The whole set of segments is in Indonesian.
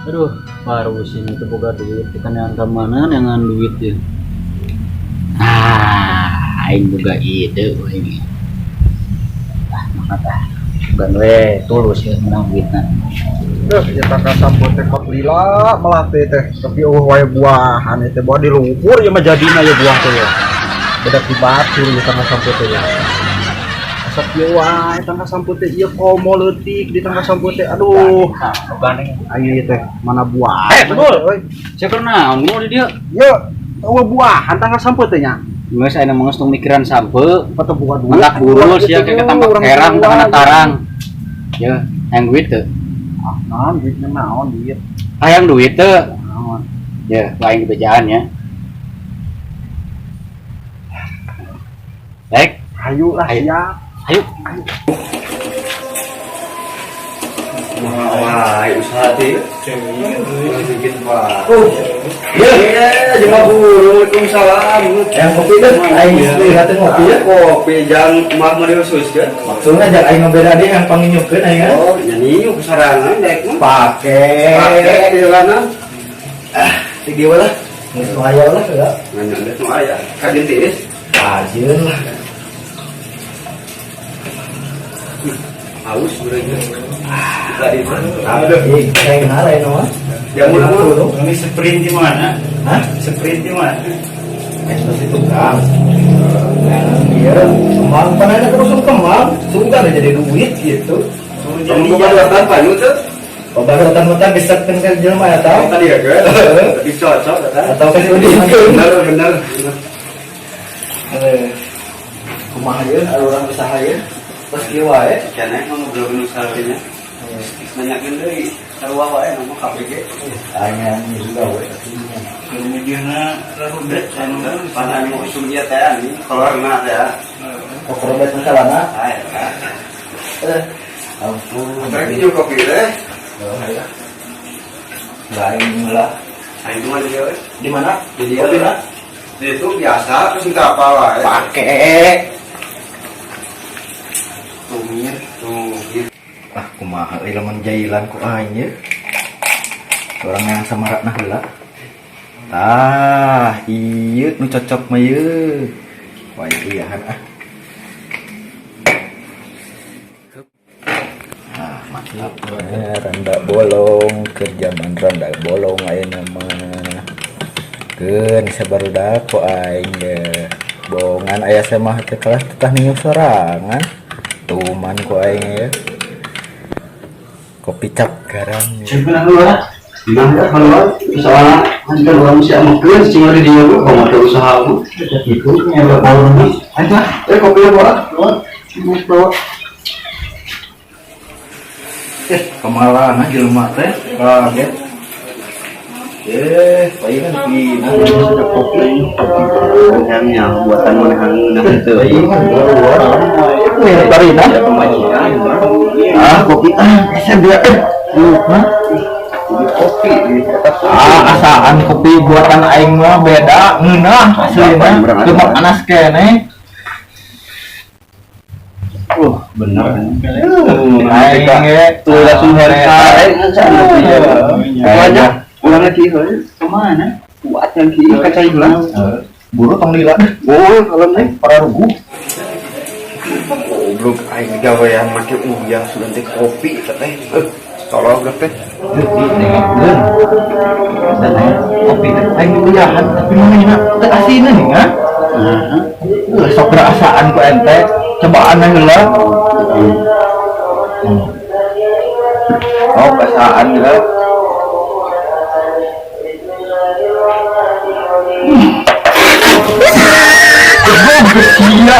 Aduh, baru sini tuh boga duit, kita yang kemana dengan duit ya. Aing boga ide ini. Maka bukan tulus ya menang duitna. Duh, ya tangka sampun teh kok lila malah teh tapi wae buahan teh bawa di lumpur ya mah jadina ya buah teh ya. Beda di batu ya tangka sampun teh ya. Asap ya wae tangka sampun teh ieu komo leutik di tangka sampun teh. Aduh, Gandeng. ayo teh mana buah. Betul. Siapa naon mau di dia? Yo, tahu buahan tangka sampun teh nya. Geus aya mah ngeus mikirkan sampe, Apa buah duit? mentak burus ya kayak tampak herang tengah tarang. Ya, yang duit teu. Naon duitnya naon duit. Hayang duit teu. Naon. Ya, lain kebejaan ya. Baik, Ayo lah Ayo. siap. ayo. Wah, usaha teh. Bikin Pak. Ya, Jemaah Waalaikumsalam. yang kopi teh aing lihatin kopi ya. Kopi jangan mah mau diususkeun. Maksudnya jangan aing ngobeda dia yang panginyupkeun aing kan. Oh, nyanyi yuk sarangan dek mah. Pakai di sana. di dia lah. Geus aya lah ya. Nanya deh nu aya. Kadin tiris. Ajeun lah. Haus urang. Tadi Aduh, aing halai mah. jamu Tuh. ini sprint di mana? Hah? Sprint di mana? Eksplosi tukang. Iya, kembang panahnya terus kembang, suka ada jadi duit gitu. Kamu bukan datang panyu tuh? Obat datang-datang disepin ke jelema ya tahu. Tadi ya kan? Lebih cocok kan? Atau ke sini. Benar. Kumaha ieu orang usaha ieu. Terus kieu wae. Kena mau belum usahanya. Nanyakeun deui sarua wae nama KPG. Tanya juga we. Kemudian rudet anu panan mau usum dia teh ani kolorna teh. Kokorobet masalahna. Aya. Ampun. Berarti juga kopi teh. Lain lah. Aing cuma di dia. Di mana? Di dia. Kopi lah. Itu biasa terus enggak apa wae. Pakai. Tuh. Ah, kumaha euy lamun jailan ku aing ye. Orang yang samarakna heula. Tah, ieu nu cocok mah ieu. Wah, iyahan ah. Ah, mantap. Randa bolong, kerjaman randa bolong ayeuna mah. Keun sabarudak ku aing ge. Bongan aya samah teh kelas tetah ningu sorangan. Tuman ku aing ye. Kopi cap garam. Sebenarnya luar. Nah, kalau usaha anda orang mesti amukeun cing di dia kok ada usaha mu. Itu nyala bolong nih. Aja, kopi apa? Bawa. Kemalaan aja jelema teh kaget. Palingan pina sudah kopi. Yang buatan manehan itu. Palingan keluar. Tarina. Ah, kopi saya biar kopi. Asaan kopi buatan aing mah beda, ngeunah aslinya. Cuma panas kene. Bener. Aing ge Tuh langsung hari aja. Ulang lagi kemana? Buat yang kiri kaca hilang. buru tong lila. Oh, kalau nih Para rugu. goblok aing gawean make uyah sudah teh kopi teh. Tolong teh. Dengarkeun. Kopi teh aing uyahan tapi mana teu asina nih ha. Sok rasaan ku ente. Cobaan heula. Oh, perasaan heula. Gila.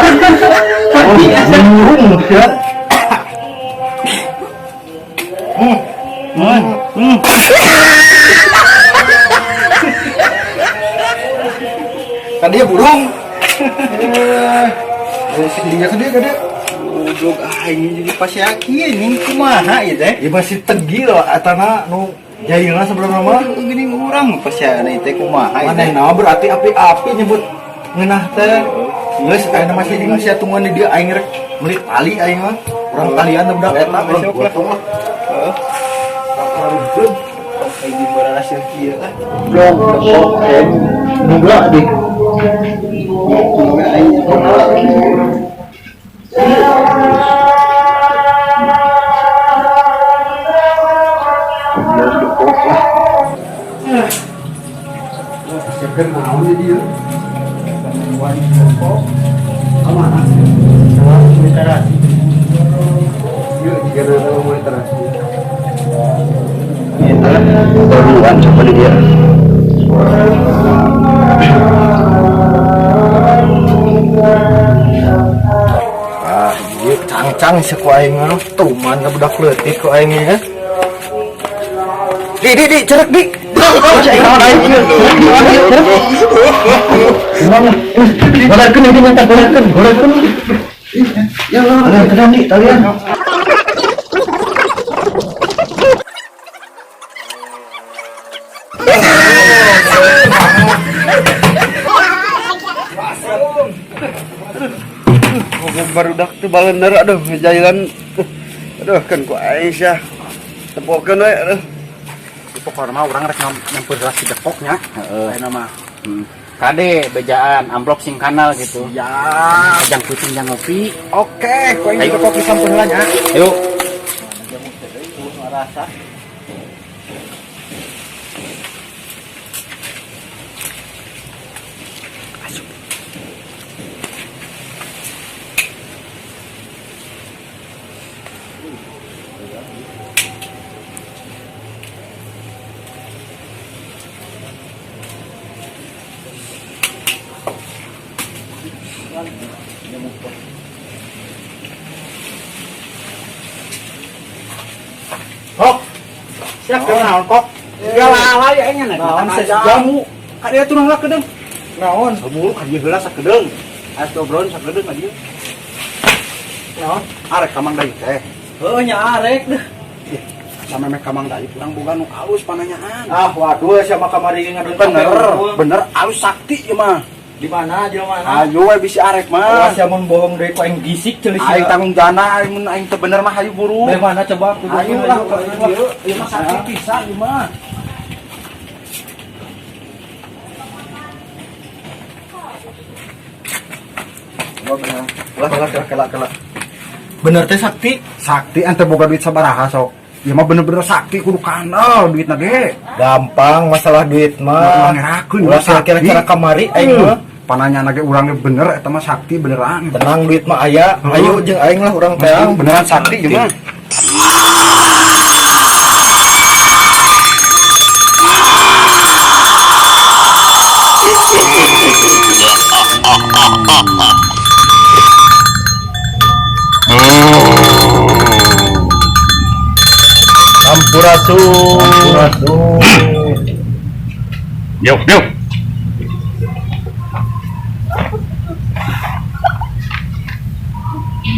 Burung ya. Kan dia burung. Dia kan dia. Goblok aing jadi pas yakin ini kumaha ieu teh. Ya masih tegi loh atana nu jailna sebelum nama. Gini urang pas ya teh kumaha ieu teh. Manehna berarti api-api nyebut ngeunah teh. Geus aya masih di sia tungguan di dia aing rek meuli tali aing mah. Urang talian budak eta urang buat mah. Heeh. Ini berhasil kia kan. Belum kok enggak deh. Sekarang mau dia. Kemana? Literasi. Yuk, kita mau literasi. Duluan coba dia. Iya cang-cang sih ku aing anu tuman ka budak leutik ku aing ya. Di cerak di. Golekeun ini minta golekeun. Ya Allah, tenang nih kalian. Barudak tuh balender aduh ngejailan aduh kan ku Aisyah tepokeun we aduh Pokoknya mah orang rek nyampur gelas di depoknya. Heeh. Nama. Kade bejaan amplop sing kanal gitu. ya Ajang kucing yang ngopi. oke ku aing ke kopi sampurna nya Yuk. rasa Kok. Siap naon kok. Ya lah ya nya nek. naon jamu. Ka dia turun lah kedeung. naon Sabulu ka dieu heula sakedeung. Ais dobron sakedeung ka dieu. naon Arek kamang deui teh. heuh nya arek deh Sama meh kamang deui urang boga nu alus pananyaan. ah waduh siapa kamari ngadon Bener alus sakti ieu mah. di mana Ayo we bisi arek mah. awas mun bohong deui ku aing gisik ceuli Aing tanggung jana aing mun aing teu bener mah hayu buru. dari mana coba Ayo lah ieu mah sakti pisan ieu mah. Kelak. Bener teh sakti. Sakti ente boga duit sabaraha sok. Ieu mah bener-bener sakti kudu kanal duitna ge. Gampang masalah duit mah. Ngerakeun Ulah kira-kira kamari aing mah. Pananya ge urang ge bener eta mah sakti beneran. Tenang duit mah aya. Ayo jeung aing lah urang teh. Beneran sakti ieu mah. Sampurasun. Yuk.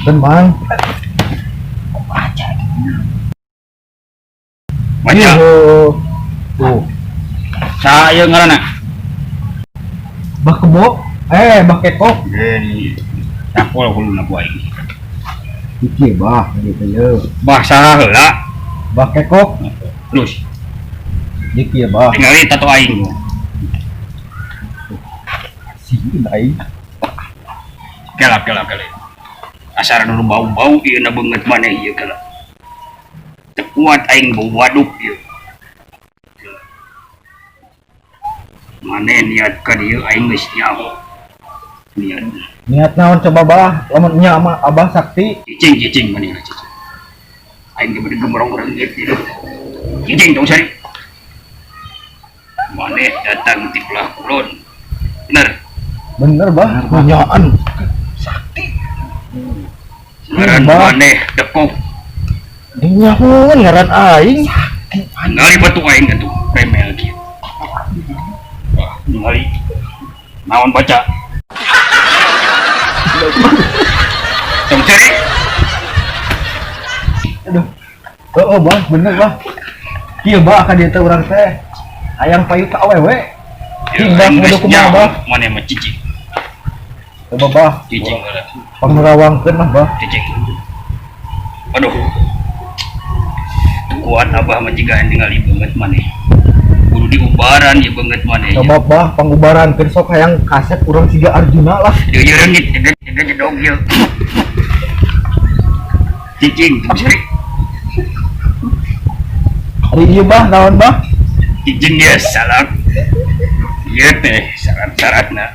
Tenang. Banyak. Tuh. Saya ngaranna. Bah kebo. Bah kekok. Jadi takol kuluna ku aing. Iki bah gitu ye. Bah saha heula. Bah kekok. Terus Iki bah. tinggali tato aing. Si aing. Kelak. Asar nu bau-bau ieu na beungeut maneh ieu kelak. Teu kuat aing bau waduk ieu. Maneh niat ka dieu aing geus nyaho. Niat naon coba bah, lamun nya mah Abah sakti. Cicing maneh cicing. Aing ge bener gemrong reungit ieu. Cicing tong sari. Maneh datang ti belah kulon. Bener bah, nyaan. Ngaran Bah. maneh dekok. Nyahoon ngaran aing. Ngali batu aing atuh remel kieu. Wah, ngali. Naon baca? Tong cari. Aduh. Oh bah, bener bah. Kieu bah ka dieu teh urang teh. Hayang payu ka awewe. Timbang kudu kumaha bah. Maneh mah cicing. Coba bah. Cicing heula. Pangrawangkeun mah bah. Cicing. Aduh. kuat abah menjaga tinggal ibu banget maneh kudu diubaran ya banget maneh coba bah pengubaran besok hayang kaset kurang 3 Arjuna lah dia rengit dia dong ya cicing cicing hari iya bah naon bah cicing ya salah iya teh syarat-syaratna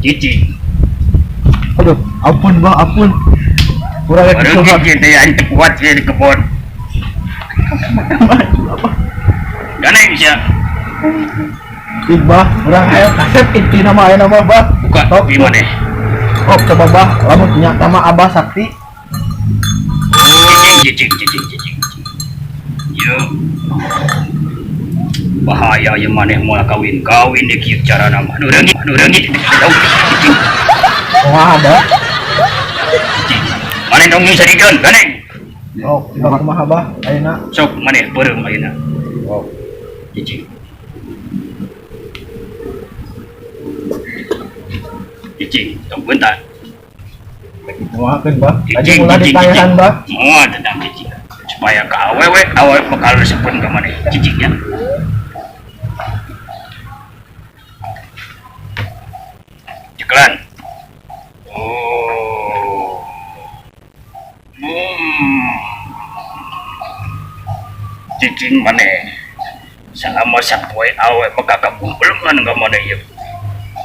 cicing aduh ampun bah ampun kurang rengit gitu ya itu kuat ya di kebun ganeng siya bah kurang ayo kaset inti nama ayo nama bah buka tapi maneh oh coba bah lamun punya nama Abah Sakti cicing yo bahaya yang maneh mau kawin di kieu cara nama aduh rengit cicing wah ada cicing maneh dong bisa digan ganeng oh coba kumaha bah ayeuna sok maneh beureum ayeuna oh cicing tong bentar kumahakeun bah aja cicing mulai ditayahan bah mau tentang cicing supaya ke awewe bakal resepun ke maneh cicingnya ceklan oh cicing maneh selama sapoe awe bakal kabumpelengan ke maneh ya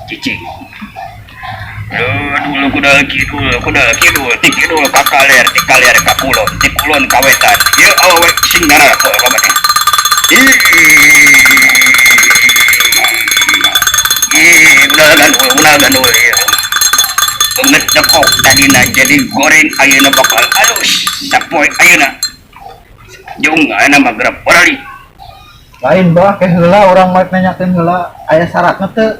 cicing dulu kuda kidul tikidul kakaler tikaler kakulon tikulon kawetan ya awe sing ngara ko maneh udah ganul ya banget dekok tadina jadi goreng ayeuna bakal halus sapoe ayeuna jung ayeuna magrab orali lain bah ke heula orang mau nanyakeun heula aya syaratna teu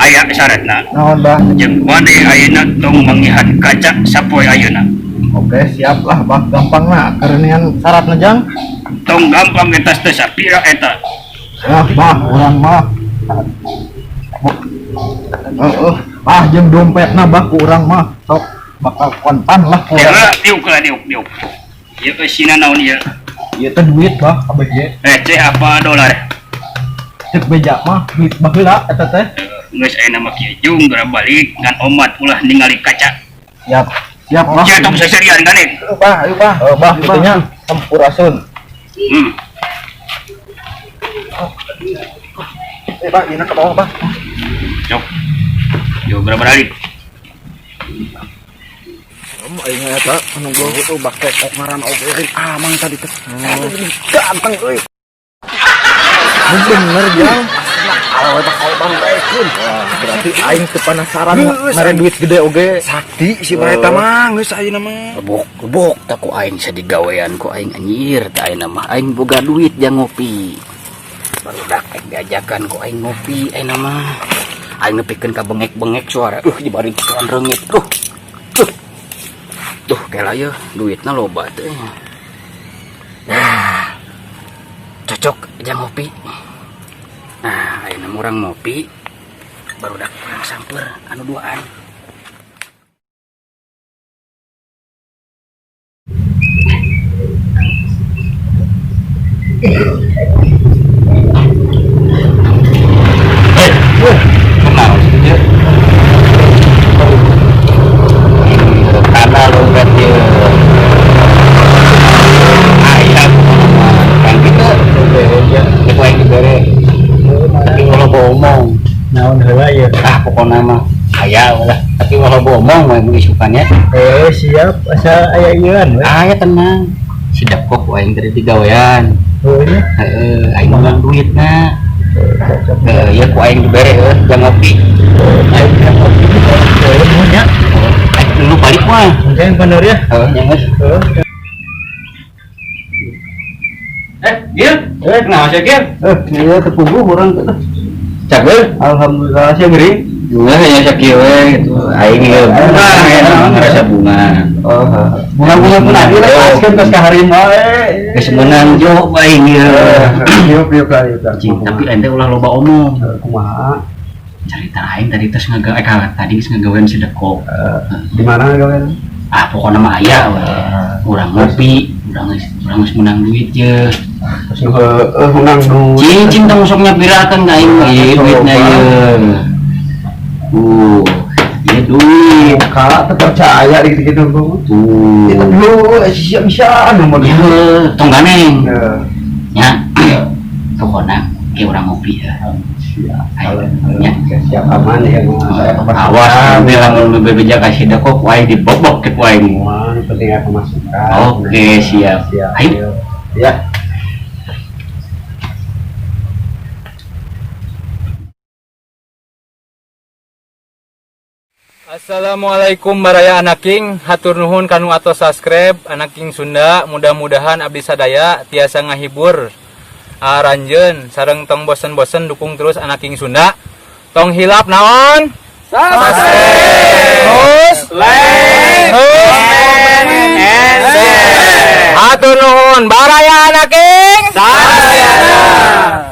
aya syaratna naon bah jeung bade ayeuna tong mangihan kaca sapoe ayeuna oke siap lah bah gampang na kerenean syaratna jang tong gampang eta teh sapira eta ya bah urang mah bah jeung dompetna bah ku urang mah sok bakal kontan lah ku urang diuk ieu ke sina naon ieu ieu teh duit bah kabeh ge receh apa dolar cek beja mah duit baheula eta teh geus ayeuna mah kieu jung geura balik ngan omat ulah ningali kaca siap bah cia tong saserian ganeng ayo bah kitu nya sampurasun bah dina ka bawah bah sok yo geura balik aing eta anu gua tuh bake kok ngaran oge amang tadi teh ganteng euy bener jang awe bakal bangkeun berarti aing teu penasaran ngaren duit gede oge sakti si bae eta mah geus ayeuna mah gebok tak ku aing sadigawean ku aing anjir teh ayeuna mah aing boga duit jang ngopi barudak aing diajakan ku aing ngopi ayeuna mah aing nepikeun ka bengek-bengek suara dibari tuan reungit tuh kela ya duitna loba teh nah cocok jang ngopi nah ayeuna urang ngopi barudak urang samper anu duaan kenal sih karena logat ya ayah kan kita kita yang diberi tapi kalau ngomong naon heula ya pokoknya mah ayah lah tapi kalau ngomong mau mengisukannya siap asal aya ieuan we ayah tenang sidak kok aing dari digawean nya aing mah duitna ya ku aing dibere jang ngopi aing ngopi nya lu balik mah mungkin bener ya nyanges Gil kenapa sih Gil iya tepunggu orang tuh cagel alhamdulillah sih ngeri bunga hanya sakit gitu aing ya bunga ngerasa bunga bunga pun ada lah paskan pas kaharin kesemenan jo aing ya piuk tapi ente ulah loba omong kumaha cerita aing tadi tes tadi geus ngagawean sedekok di mana gawean pokoknya mah aya urang ngopi Urang geus menang duit ya. Menang dulu. Cincin tong soknya pirakan ka aing ieu duitna ieu. Ieu duit. Kak terpercaya gitu-gitu tuh. Itu dulu siap bisa anu mah. Ieu tong ganeng. Nya. Pokona ke urang ngopi ya. Siap aman ya saya Awas nanti lamun bebeja kasih dah kok wae dibobok ke wae. penting pemasukan. Oke, siap. Ayo. Ya. Assalamualaikum baraya anak king, hatur nuhun kanu atos subscribe anak king Sunda. Mudah-mudahan abdi sadaya tiasa ngahibur aranjeun sareng tong bosen-bosen dukung terus anak king Sunda. Tong hilap naon? Terus like, comment, and share. Hatur nuhun baraya anak king. Sayana.